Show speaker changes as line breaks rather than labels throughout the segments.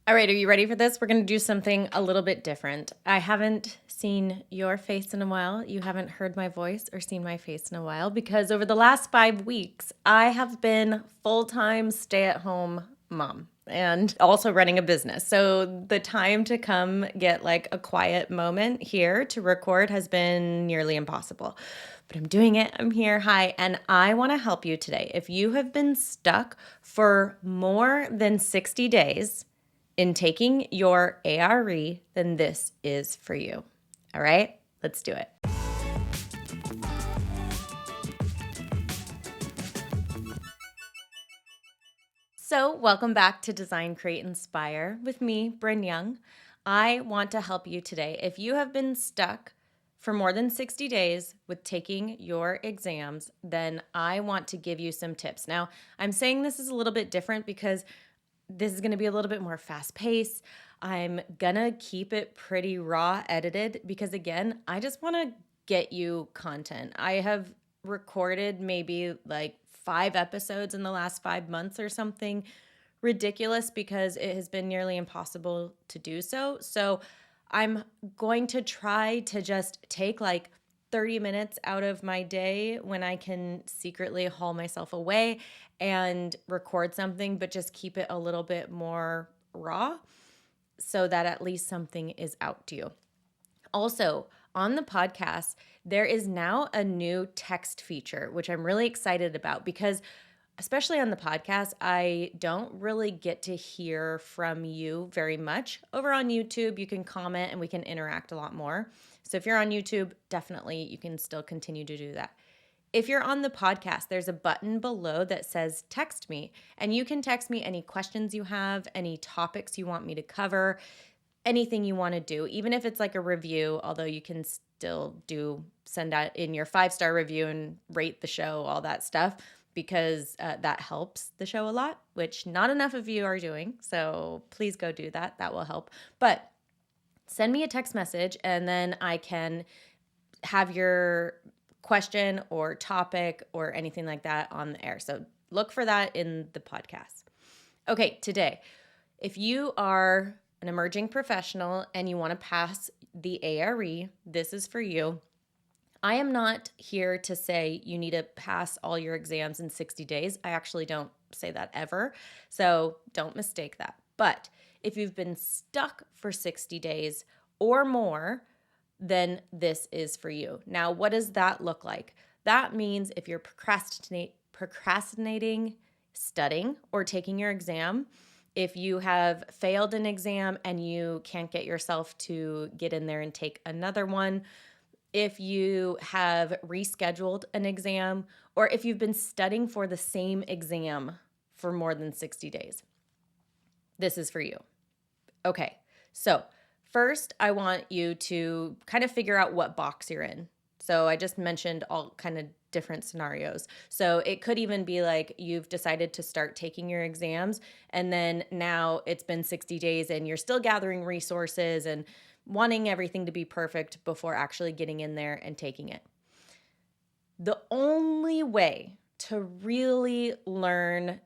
All right, are you ready for this? We're going to do something a little bit different. I haven't seen your face in a while. You haven't heard my voice or seen my face in a while because over the last 5 weeks, I have been full-time stay-at-home mom and also running a business. So the time to come get like a quiet moment here to record has been nearly impossible. But I'm doing it. I'm here. Hi. And I want to help you today. If you have been stuck for more than 60 days, in taking your ARE, then this is for you. All right, let's do it. So, welcome back to Design, Create, Inspire with me, Bryn Young. I want to help you today. If you have been stuck for more than 60 days with taking your exams, then I want to give you some tips. Now, I'm saying this is a little bit different because this is going to be a little bit more fast paced. I'm going to keep it pretty raw edited because, again, I just want to get you content. I have recorded maybe like 5 episodes in the last 5 months or something ridiculous because it has been nearly impossible to do so. So I'm going to try to just take like 30 minutes out of my day when I can secretly haul myself away and record something, but just keep it a little bit more raw so that at least something is out to you. Also, on the podcast, there is now a new text feature, which I'm really excited about because, especially on the podcast, I don't really get to hear from you very much. Over on YouTube, you can comment and we can interact a lot more. So if you're on YouTube, definitely you can still continue to do that. If you're on the podcast, there's a button below that says text me, and you can text me any questions you have, any topics you want me to cover, anything you want to do, even if it's like a review, although you can still send out in your 5-star review and rate the show, all that stuff, because that helps the show a lot, which not enough of you are doing. So please go do that. That will help. But send me a text message and then I can have your question or topic or anything like that on the air. So look for that in the podcast. Okay, today, if you are an emerging professional and you want to pass the ARE, this is for you. I am not here to say you need to pass all your exams in 60 days. I actually don't say that ever. So don't mistake that. But if you've been stuck for 60 days or more, then this is for you. Now, what does that look like? That means if you're procrastinating studying or taking your exam, if you have failed an exam and you can't get yourself to get in there and take another one, if you have rescheduled an exam, or if you've been studying for the same exam for more than 60 days, this is for you. Okay, so first I want you to kind of figure out what box you're in. So I just mentioned all kind of different scenarios. So it could even be like you've decided to start taking your exams and then now it's been 60 days and you're still gathering resources and wanting everything to be perfect before actually getting in there and taking it. The only way to really learn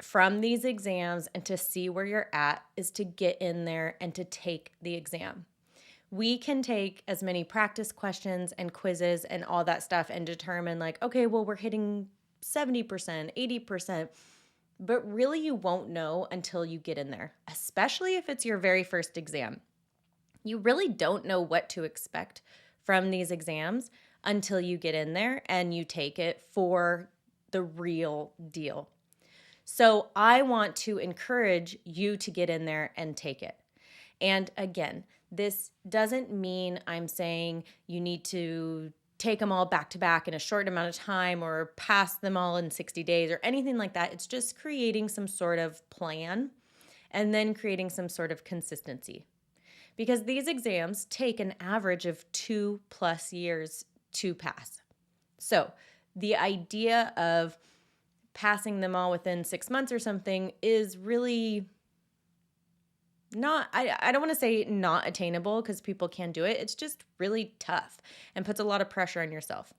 from these exams and to see where you're at is to get in there and to take the exam. We can take as many practice questions and quizzes and all that stuff and determine like, okay, well, we're hitting 70%, 80%, but really you won't know until you get in there, especially if it's your very first exam. You really don't know what to expect from these exams until you get in there and you take it for the real deal. So I want to encourage you to get in there and take it. And again, this doesn't mean I'm saying you need to take them all back to back in a short amount of time or pass them all in 60 days or anything like that. It's just creating some sort of plan and then creating some sort of consistency. Because these exams take an average of 2+ years to pass. So the idea of passing them all within 6 months or something is really not, I don't want to say not attainable because people can do it. It's just really tough and puts a lot of pressure on yourself.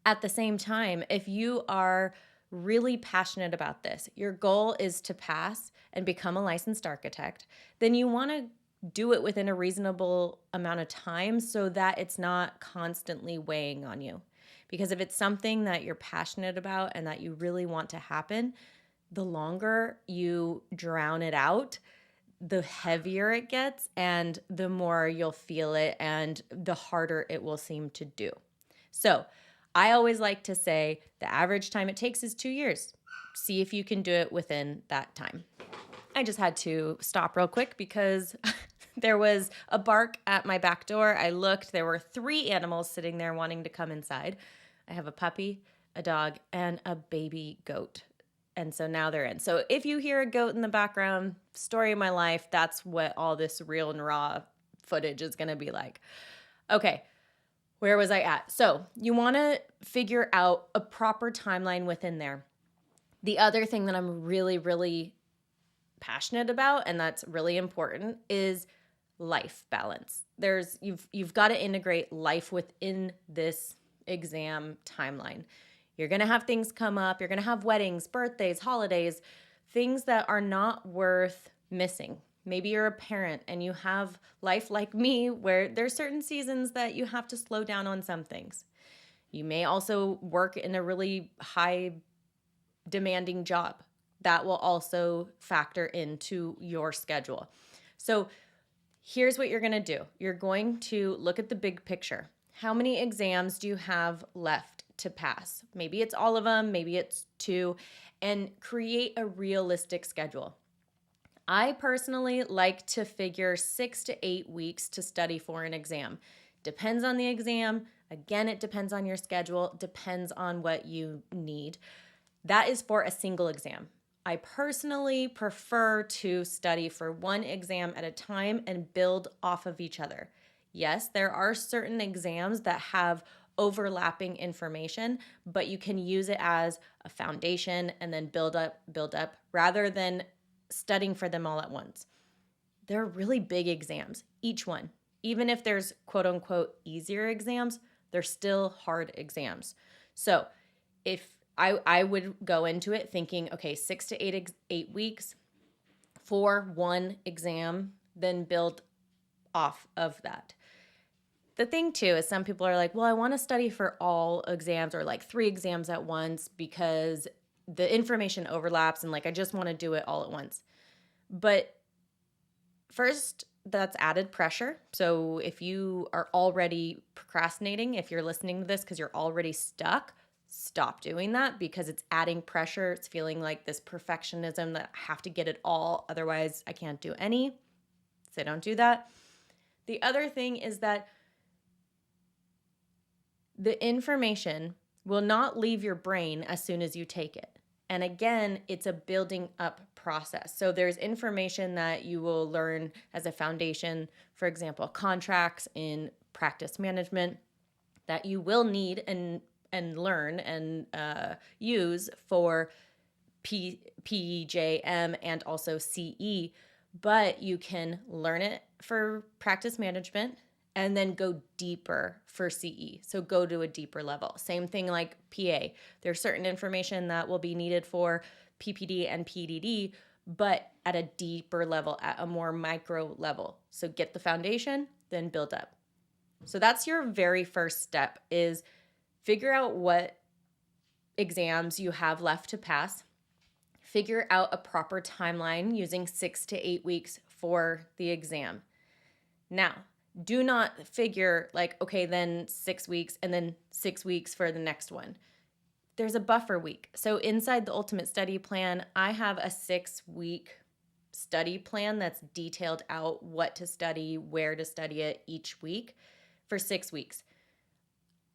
At the same time, if you are really passionate about this, your goal is to pass and become a licensed architect, then you want to do it within a reasonable amount of time so that it's not constantly weighing on you. Because if it's something that you're passionate about and that you really want to happen, the longer you drown it out, the heavier it gets and the more you'll feel it and the harder it will seem to do. So I always like to say the average time it takes is 2 years. See if you can do it within that time. I just had to stop real quick because there was a bark at my back door. I looked, there were 3 animals sitting there wanting to come inside. I have a puppy, a dog, and a baby goat. And so now they're in. So if you hear a goat in the background, story of my life, that's what all this real and raw footage is going to be like. Okay, where was I at? So you want to figure out a proper timeline within there. The other thing that I'm really, really passionate about, and that's really important, is life balance. You've got to integrate life within this exam timeline. You're going to have things come up. You're going to have weddings, birthdays, holidays, things that are not worth missing. Maybe you're a parent and you have life like me where there's certain seasons that you have to slow down on some things. You may also work in a really high demanding job. That will also factor into your schedule. So here's what you're going to do. You're going to look at the big picture. How many exams do you have left to pass? Maybe it's all of them, maybe it's 2, and create a realistic schedule. I personally like to figure 6 to 8 weeks to study for an exam. Depends on the exam. Again, it depends on your schedule, depends on what you need. That is for a single exam. I personally prefer to study for one exam at a time and build off of each other. Yes, there are certain exams that have overlapping information, but you can use it as a foundation and then build up, rather than studying for them all at once. They're really big exams, each one. Even if there's quote unquote easier exams, they're still hard exams. So if I would go into it thinking, okay, 6 to 8 weeks for one exam, then build off of that. The thing too is some people are like, well, I want to study for all exams or like 3 exams at once because the information overlaps and like I just want to do it all at once. But first, that's added pressure. So if you are already procrastinating, if you're listening to this because you're already stuck, stop doing that because it's adding pressure. It's feeling like this perfectionism that I have to get it all, otherwise I can't do any. So don't do that. The other thing is that the information will not leave your brain as soon as you take it. And again, it's a building up process. So there's information that you will learn as a foundation, for example, contracts in practice management that you will need and learn and use for PJM and also CE, but you can learn it for practice management and then go deeper for CE. So go to a deeper level. Same thing like PA. There's certain information that will be needed for PPD and PDD, but at a deeper level, at a more micro level. So get the foundation, then build up. So that's your very first step, is figure out what exams you have left to pass. Figure out a proper timeline using 6 to 8 weeks for the exam. Now, do not figure like, okay, then 6 weeks and then 6 weeks for the next one. There's a buffer week. So inside the Ultimate Study Plan, I have a 6-week study plan that's detailed out what to study, where to study it each week for 6 weeks.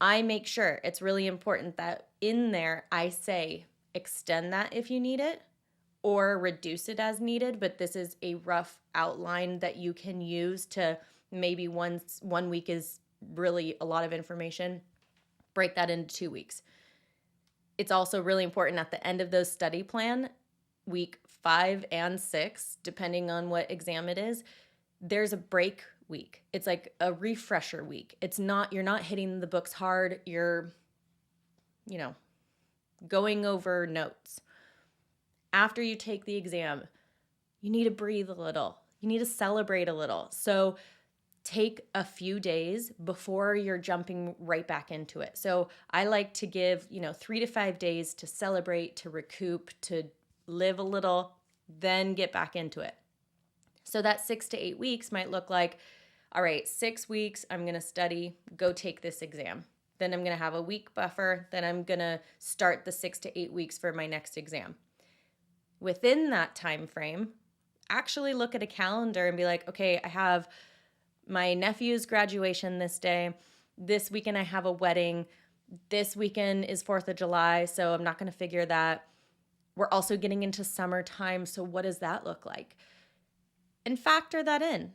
I make sure it's really important that in there I say extend that if you need it or reduce it as needed, but this is a rough outline that you can use to maybe one week is really a lot of information, break that into 2 weeks. It's also really important at the end of those study plan, week 5 and 6, depending on what exam it is, there's a break week. It's like a refresher week. You're not hitting the books hard. You're, going over notes. After you take the exam, you need to breathe a little. You need to celebrate a little. So take a few days before you're jumping right back into it. So I like to give, 3 to 5 days to celebrate, to recoup, to live a little, then get back into it. So that 6 to 8 weeks might look like, all right, 6 weeks, I'm going to study, go take this exam. Then I'm going to have a week buffer. Then I'm going to start the 6 to 8 weeks for my next exam. Within that time frame, actually look at a calendar and be like, okay, I have my nephew's graduation this day. This weekend I have a wedding. This weekend is 4th of July, so I'm not going to figure that. We're also getting into summertime, so what does that look like? And factor that in.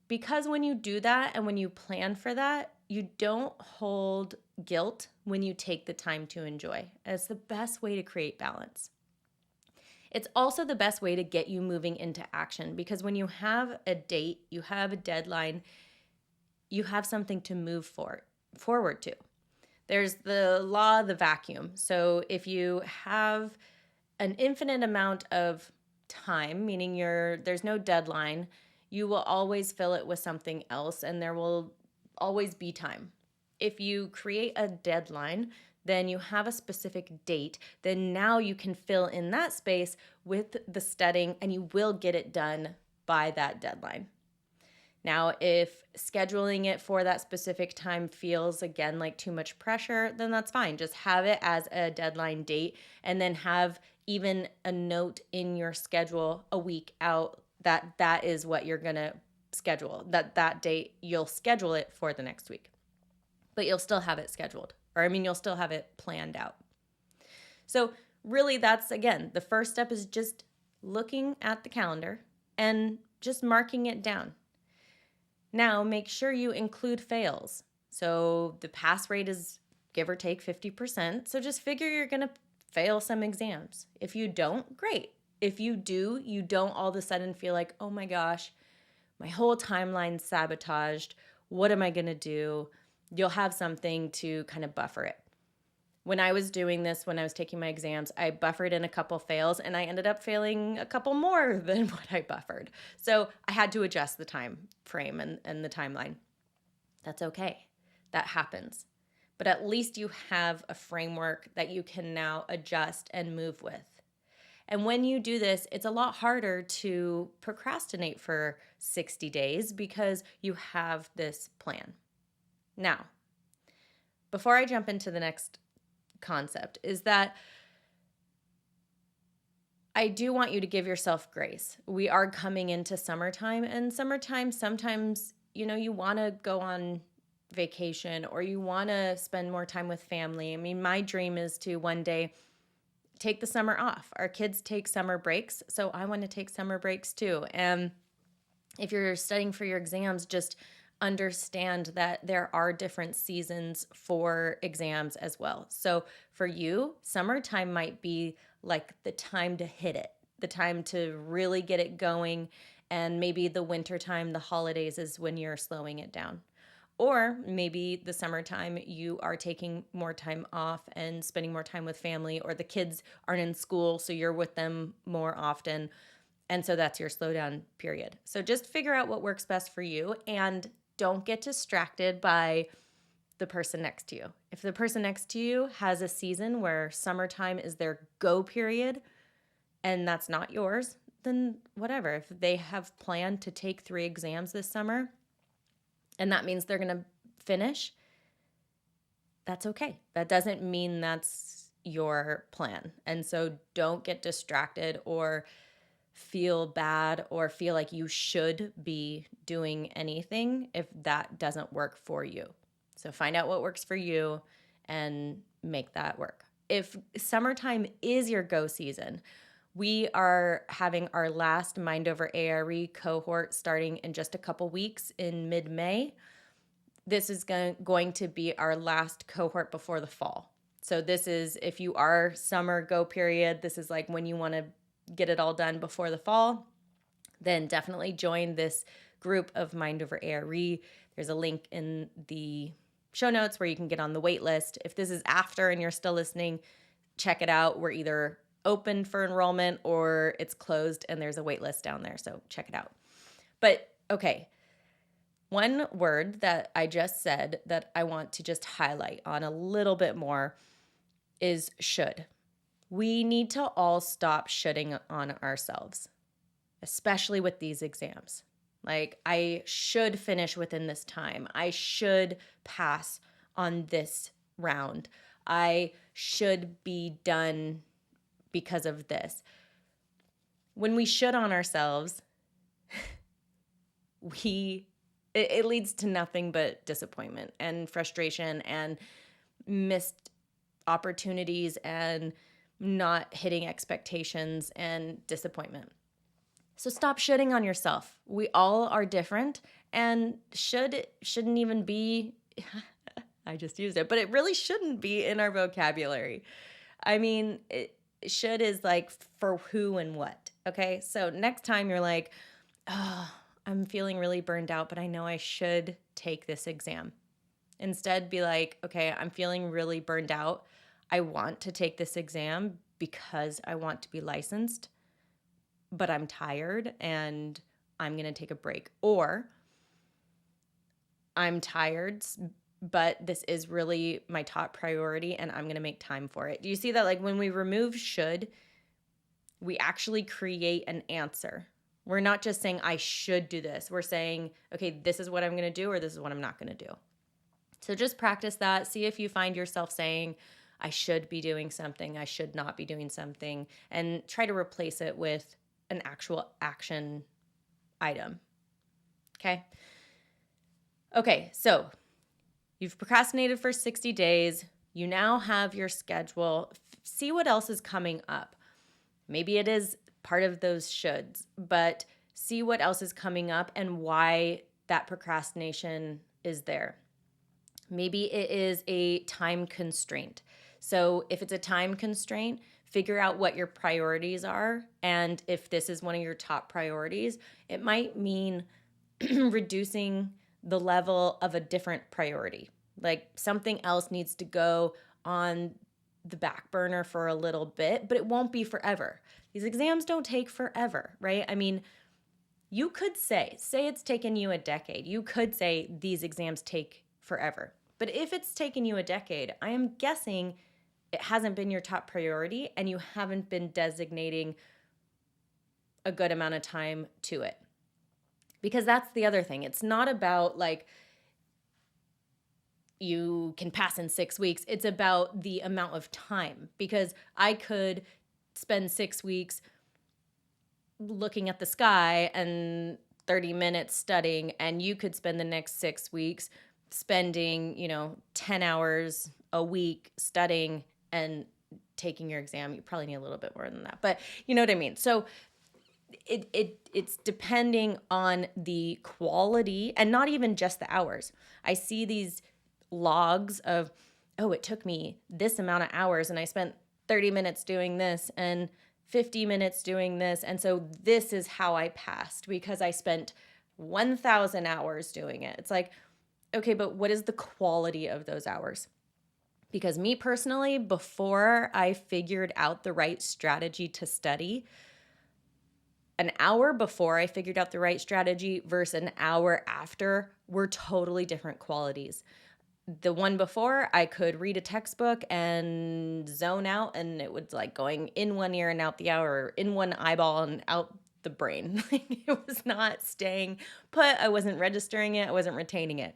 Because when you do that and when you plan for that, you don't hold guilt when you take the time to enjoy. It's the best way to create balance. It's also the best way to get you moving into action, because when you have a date, you have a deadline, you have something to move forward to. There's the law of the vacuum. So if you have an infinite amount of time, meaning there's no deadline, you will always fill it with something else, and there will always be time. If you create a deadline, then you have a specific date, then now you can fill in that space with the studying, and you will get it done by that deadline. Now, if scheduling it for that specific time feels, again, like too much pressure, then that's fine. Just have it as a deadline date, and then have even a note in your schedule a week out that is what you're going to schedule. That date, you'll schedule it for the next week. But you'll still have it scheduled. You'll still have it planned out. So really, that's, again, the first step is just looking at the calendar and just marking it down. Now, make sure you include fails. So the pass rate is give or take 50%. So just figure you're going to fail some exams. If you don't, great. If you do, you don't all of a sudden feel like, oh my gosh, my whole timeline's sabotaged. What am I going to do? You'll have something to kind of buffer it. When I was doing this, when I was taking my exams, I buffered in a couple fails, and I ended up failing a couple more than what I buffered. So I had to adjust the time frame and the timeline. That's okay. That happens. But at least you have a framework that you can now adjust and move with. And when you do this, it's a lot harder to procrastinate for 60 days because you have this plan. Now, before I jump into the next concept, is that I do want you to give yourself grace. We are coming into summertime, and summertime, sometimes, you want to go on vacation or you want to spend more time with family. My dream is to one day take the summer off. Our kids take summer breaks, so I want to take summer breaks too. And if you're studying for your exams, just understand that there are different seasons for exams as well. So for you, summertime might be like the time to hit it, the time to really get it going. And maybe the wintertime, the holidays, is when you're slowing it down. Or maybe the summertime, you are taking more time off and spending more time with family, or the kids aren't in school, so you're with them more often. And so that's your slowdown period. So just figure out what works best for you, and don't get distracted by the person next to you. If the person next to you has a season where summertime is their go period and that's not yours, then whatever. If they have planned to take 3 exams this summer, and that means they're going to finish, that's okay. That doesn't mean that's your plan. And so don't get distracted or feel bad or feel like you should be doing anything if that doesn't work for you. So find out what works for you and make that work. If summertime is your go season, we are having our last Mind Over ARE cohort starting in just a couple weeks in mid-May. This is going to be our last cohort before the fall. So this is, if you are summer go period, this is like when you want to get it all done before the fall, then definitely join this group of Mind Over ARE. There's a link in the show notes where you can get on the wait list. If this is after and you're still listening, check it out. We're either open for enrollment or it's closed and there's a wait list down there. So check it out. But okay, one word that I just said that I want to just highlight on a little bit more is should. We need to all stop shoulding on ourselves, especially with these exams. Like, I should finish within this time. I should pass on this round. I should be done because of this. When we should on ourselves, it leads to nothing but disappointment and frustration and missed opportunities and not hitting expectations and disappointment. So stop shitting on yourself. We all are different, and shouldn't even be I just used it, but it really shouldn't be in our vocabulary. I mean, should is like for who and what. Okay? So next time you're like, "Oh, I'm feeling really burned out, but I know I should take this exam." Instead, be like, "Okay, I'm feeling really burned out. I want to take this exam because I want to be licensed, but I'm tired and I'm going to take a break." Or, "I'm tired, but this is really my top priority and I'm going to make time for it." Do you see that? Like, when we remove should, we actually create an answer. We're not just saying, "I should do this." We're saying, "Okay, this is what I'm going to do," or "This is what I'm not going to do." So just practice that. See if you find yourself saying, "I should be doing something. I should not be doing something," and try to replace it with an actual action item. Okay? Okay, so you've procrastinated for 60 days. You now have your schedule. See what else is coming up. Maybe it is part of those shoulds, but see what else is coming up and why that procrastination is there. Maybe it is a time constraint. So if it's a time constraint, figure out what your priorities are. And if this is one of your top priorities, it might mean reducing the level of a different priority. Like, something else needs to go on the back burner for a little bit, but it won't be forever. These exams don't take forever, right? I mean, you could say it's taken you a decade. You could say these exams take forever. But if it's taken you a decade, I am guessing it hasn't been your top priority and you haven't been designating a good amount of time to it. Because that's the other thing. It's not about like you can pass in 6 weeks. It's about the amount of time, because I could spend 6 weeks looking at the sky and 30 minutes studying, and you could spend the next 6 weeks spending, 10 hours a week studying and taking your exam. You probably need a little bit more than that, but you know what I mean? So it's depending on the quality and not even just the hours. I see these logs of, "Oh, it took me this amount of hours and I spent 30 minutes doing this and 50 minutes doing this. And so this is how I passed because I spent 1,000 hours doing it." It's like, okay, but what is the quality of those hours? Because me personally, before I figured out the right strategy to study, an hour before I figured out the right strategy versus an hour after were totally different qualities. The one before, I could read a textbook and zone out, and it was like going in one ear and out the other, or in one eyeball and out the brain. It was not staying put. I wasn't registering it. I wasn't retaining it.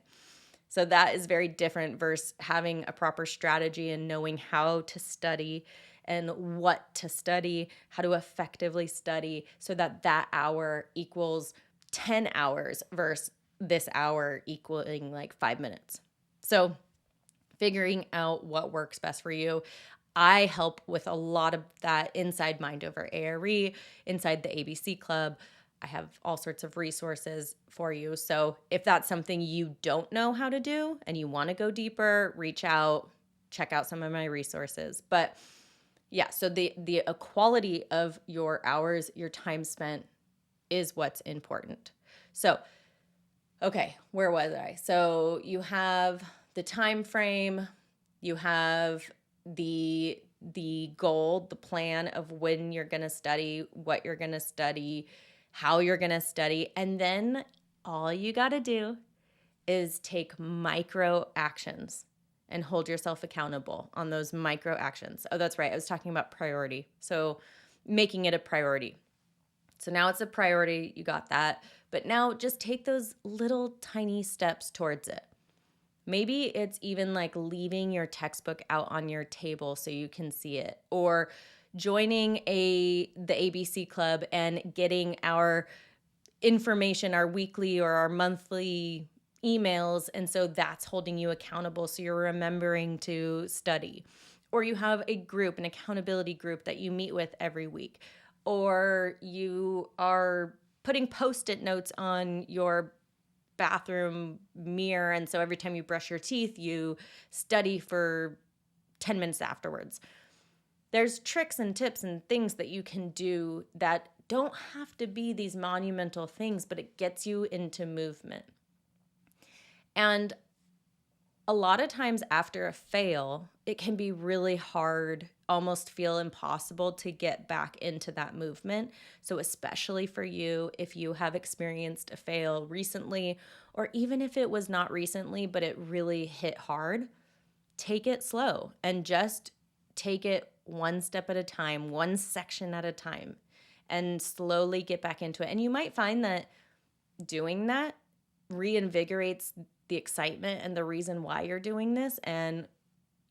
So that is very different versus having a proper strategy and knowing how to study and what to study, how to effectively study, so that that hour equals 10 hours versus this hour equaling like 5 minutes. So figuring out what works best for you. I help with a lot of that inside Mind Over ARE, inside the ABC Club. I have all sorts of resources for you. So if that's something you don't know how to do and you want to go deeper, reach out, check out some of my resources. But yeah, so the quality of your hours, your time spent is what's important. So, okay, where was I? So you have the time frame, you have the the goal, the plan of when you're going to study, what you're going to study, how you're going to study. And then all you got to do is take micro actions and hold yourself accountable on those micro actions. Oh, that's right. I was talking about priority. So making it a priority. So now it's a priority. You got that. But now just take those little tiny steps towards it. Maybe it's even like leaving your textbook out on your table so you can see it, or joining the ABC club and getting our information, our weekly or our monthly emails, and so that's holding you accountable so you're remembering to study. Or you have a group, an accountability group that you meet with every week, or you are putting post-it notes on your bathroom mirror, and so every time you brush your teeth you study for 10 minutes afterwards. There's tricks and tips and things that you can do that don't have to be these monumental things, but it gets you into movement. And a lot of times after a fail, it can be really hard, almost feel impossible to get back into that movement. So especially for you, if you have experienced a fail recently, or even if it was not recently, but it really hit hard, take it slow and just take it one step at a time, one section at a time, and slowly get back into it. And you might find that doing that reinvigorates the excitement and the reason why you're doing this, and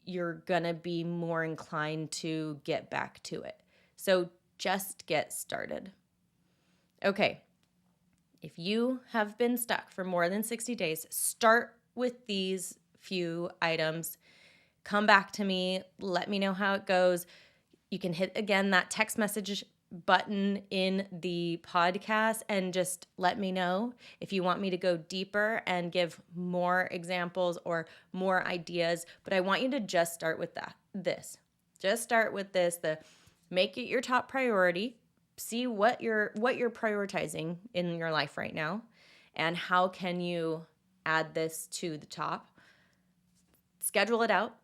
you're gonna be more inclined to get back to it. So just get started. Okay, if you have been stuck for more than 60 days, start with these few items. Come back to me, let me know how it goes. You can hit again that text message button in the podcast and just let me know if you want me to go deeper and give more examples or more ideas. But I want you to just start with Just start with this. Make it your top priority. See what you're prioritizing in your life right now, and how can you add this to the top. Schedule it out.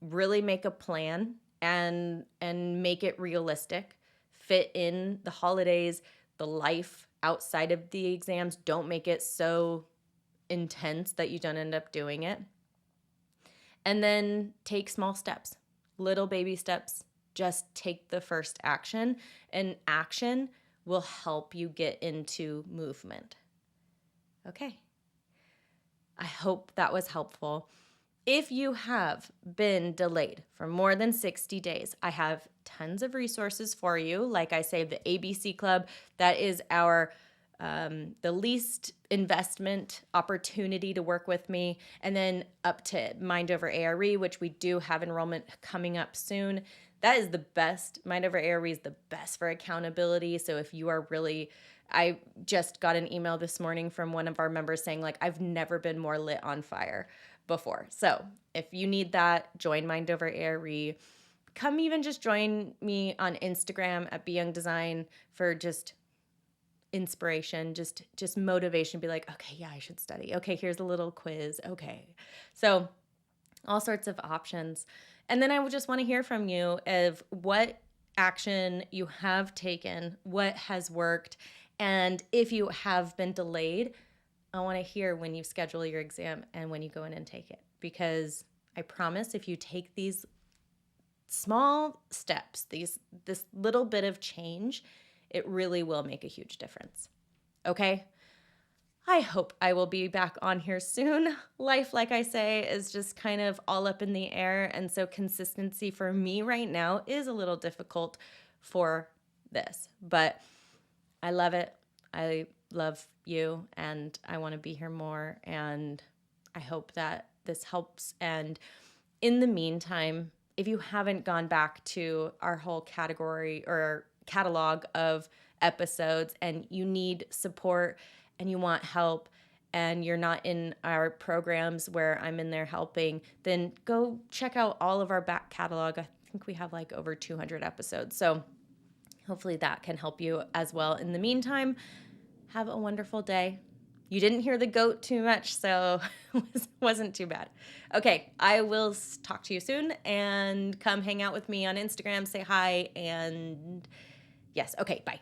Really make a plan and make it realistic. Fit in the holidays, the life outside of the exams. Don't make it so intense that you don't end up doing it. And then take small steps, little baby steps. Just take the first action, and action will help you get into movement. Okay. I hope that was helpful. If you have been delayed for more than 60 days, I have tons of resources for you. Like I say, the ABC Club, that is our the least investment opportunity to work with me. And then up to Mind Over ARE, which we do have enrollment coming up soon. That is the best. Mind Over ARE is the best for accountability. So if you are really, I just got an email this morning from one of our members saying, like, I've never been more lit on fire before. So if you need that, join Mind Over ARE. Come even just join me on Instagram at Be Young Design for just inspiration, just motivation. Be like, okay, yeah, I should study. Okay, here's a little quiz. Okay. So all sorts of options. And then I would just want to hear from you of what action you have taken, what has worked, and if you have been delayed, I want to hear when you schedule your exam and when you go in and take it. Because I promise if you take these small steps, this little bit of change, it really will make a huge difference. Okay? I hope I will be back on here soon. Life, like I say, is just kind of all up in the air. And so consistency for me right now is a little difficult for this. But I love it. I love you, and I want to be here more. And I hope that this helps. And in the meantime, if you haven't gone back to our whole category or catalog of episodes and you need support and you want help and you're not in our programs where I'm in there helping, then go check out all of our back catalog. I think we have like over 200 episodes. So hopefully that can help you as well. In the meantime, have a wonderful day. You didn't hear the goat too much, so it wasn't too bad. Okay, I will talk to you soon, and come hang out with me on Instagram, say hi, and yes, okay, bye.